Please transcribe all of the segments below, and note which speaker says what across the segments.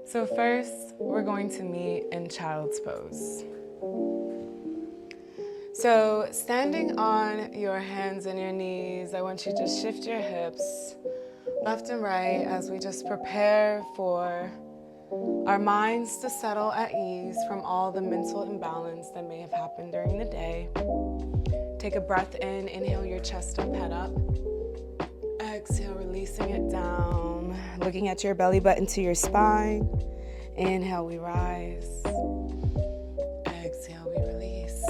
Speaker 1: So first, we're going to meet in child's pose. So standing on your hands and your knees, I want you to shift your hips left and right as we just prepare for our minds to settle at ease from all the mental imbalance that may have happened during the day. Take a breath in, inhale your chest up, head up. Exhale, releasing it down, looking at your belly button to your spine. Inhale, we rise. Exhale, we release.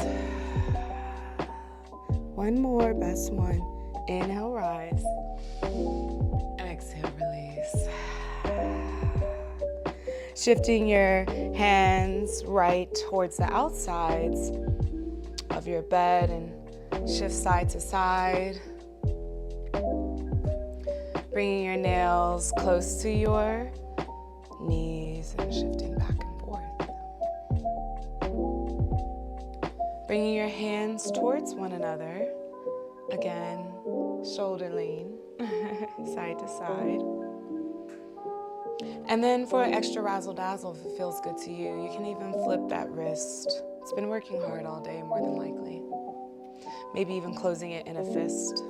Speaker 1: One more, best one. Inhale, rise. Exhale, release. Shifting your hands right towards the outsides of your bed and shift side to side. Bringing your nails close to your knees and shifting back and forth. Bringing your hands towards one another. Again, shoulder lean, side to side. And then for extra razzle dazzle, if it feels good to you, you can even flip that wrist. It's been working hard all day, more than likely. Maybe even closing it in a fist.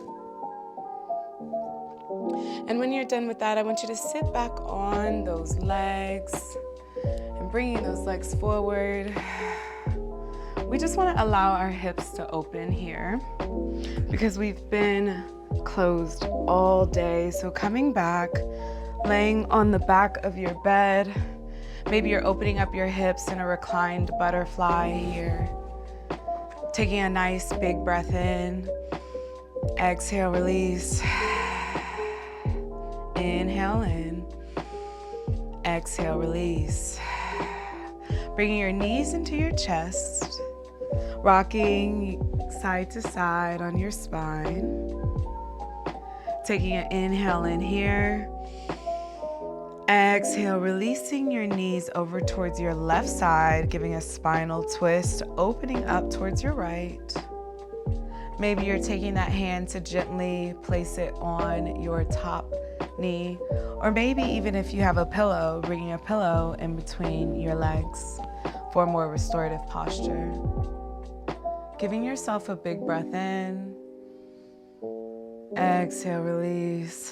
Speaker 1: And when you're done with that, I want you to sit back on those legs and bringing those legs forward. We just want to allow our hips to open here because we've been closed all day. So coming back, laying on the back of your bed, maybe you're opening up your hips in a reclined butterfly here. Taking a nice big breath in. Exhale, release. Inhale in. Exhale, release. Bringing your knees into your chest. Rocking side to side on your spine. Taking an inhale in here. Exhale, releasing your knees over towards your left side, giving a spinal twist, opening up towards your right. Maybe you're taking that hand to gently place it on your top knee, or maybe even if you have a pillow, bringing a pillow in between your legs for a more restorative posture. Giving yourself a big breath in. Exhale, release.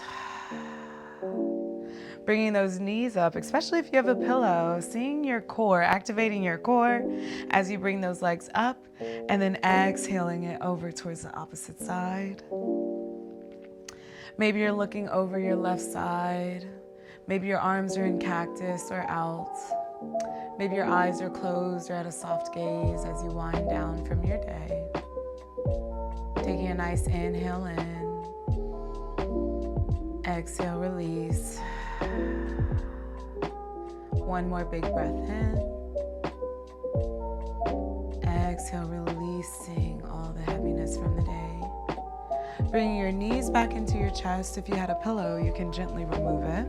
Speaker 1: Bringing those knees up, especially if you have a pillow, seeing your core, activating your core as you bring those legs up, and then exhaling it over towards the opposite side. Maybe you're looking over your left side. Maybe your arms are in cactus or out. Maybe your eyes are closed or at a soft gaze as you wind down from your day. Taking a nice inhale in. Exhale, release. One more big breath in. Exhale, releasing all the heaviness from the day. Bringing your knees back into your chest. If you had a pillow, you can gently remove it.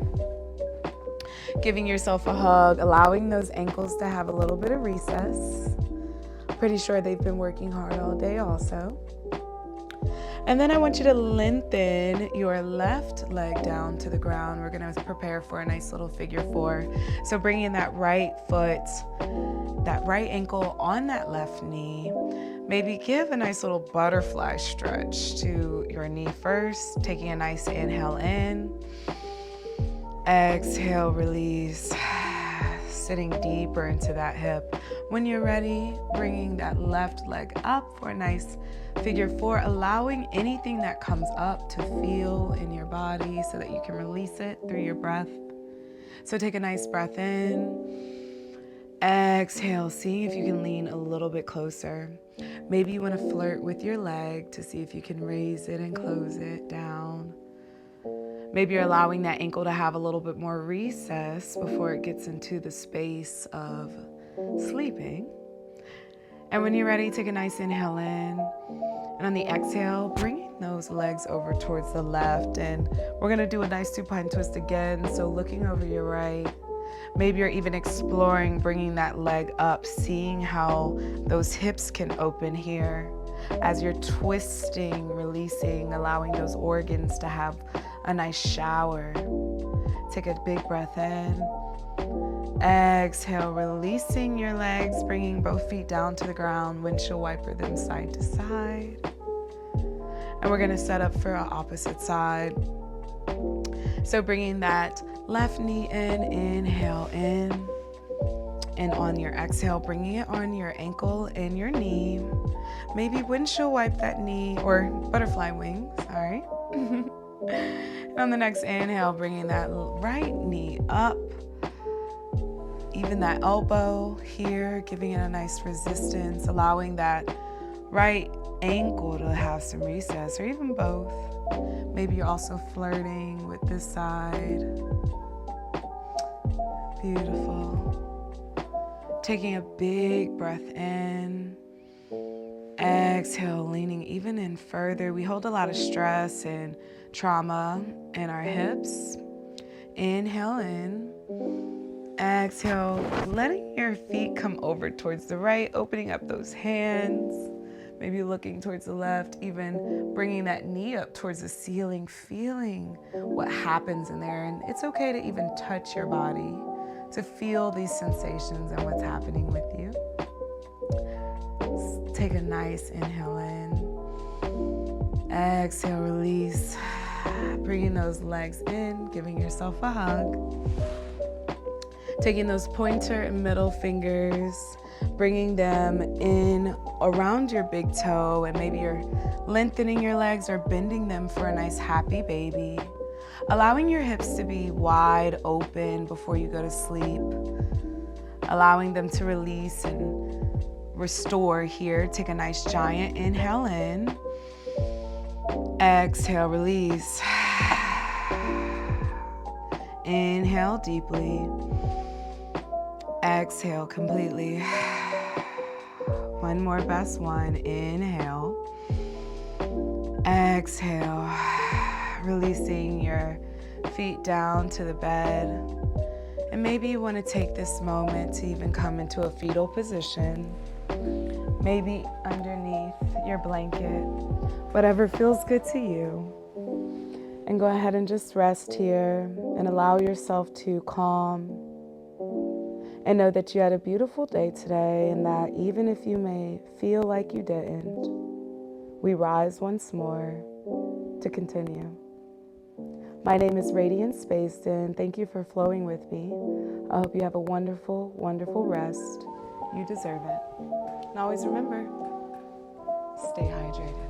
Speaker 1: Giving yourself a hug, allowing those ankles to have a little bit of recess. Pretty sure they've been working hard all day also. And then I want you to lengthen your left leg down to the ground. We're going to prepare for a nice little figure four. So bringing that right foot, that right ankle on that left knee. Maybe give a nice little butterfly stretch to your knee first. Taking a nice inhale in. Exhale, release. Sitting deeper into that hip. When you're ready, bringing that left leg up for a nice figure four, allowing anything that comes up to feel in your body so that you can release it through your breath. So take a nice breath in. Exhale, see if you can lean a little bit closer. Maybe you want to flirt with your leg to see if you can raise it and close it down. Maybe you're allowing that ankle to have a little bit more recess before it gets into the space of sleeping. And when you're ready, take a nice inhale in. And on the exhale, bringing those legs over towards the left. And we're going to do a nice supine twist again. So looking over your right. Maybe you're even exploring bringing that leg up, seeing how those hips can open here as you're twisting, releasing, allowing those organs to have a nice shower. Take a big breath in. Exhale, releasing your legs, bringing both feet down to the ground, windshield wiper them side to side. And we're gonna set up for our opposite side. So bringing that left knee in, inhale in. And on your exhale, bringing it on your ankle and your knee. Maybe windshield wipe that knee, or butterfly wing, sorry. And on the next inhale, bringing that right knee up. Even that elbow here, giving it a nice resistance, allowing that right ankle to have some recess, or even both. Maybe you're also flirting with this side. Beautiful. Taking a big breath in. Exhale, leaning even in further. We hold a lot of stress and trauma in our hips. Inhale in. Exhale, letting your feet come over towards the right, opening up those hands. Maybe looking towards the left, even bringing that knee up towards the ceiling, feeling what happens in there. And it's okay to even touch your body to feel these sensations and what's happening with you. Take a nice inhale in. Exhale, release. Bringing those legs in, giving yourself a hug. Taking those pointer and middle fingers, bringing them in around your big toe, and maybe you're lengthening your legs or bending them for a nice happy baby. Allowing your hips to be wide open before you go to sleep. Allowing them to release and restore here. Take a nice giant inhale in. Exhale, release. Inhale deeply. Exhale completely. One more, best one. Inhale. Exhale. Releasing your feet down to the bed. And maybe you want to take this moment to even come into a fetal position. Maybe underneath your blanket. Whatever feels good to you. And go ahead and just rest here and allow yourself to calm. And know that you had a beautiful day today, and that even if you may feel like you didn't, we rise once more to continue. My name is Radiance, and thank you for flowing with me. I hope you have a wonderful, wonderful rest. You deserve it. And always remember, stay hydrated.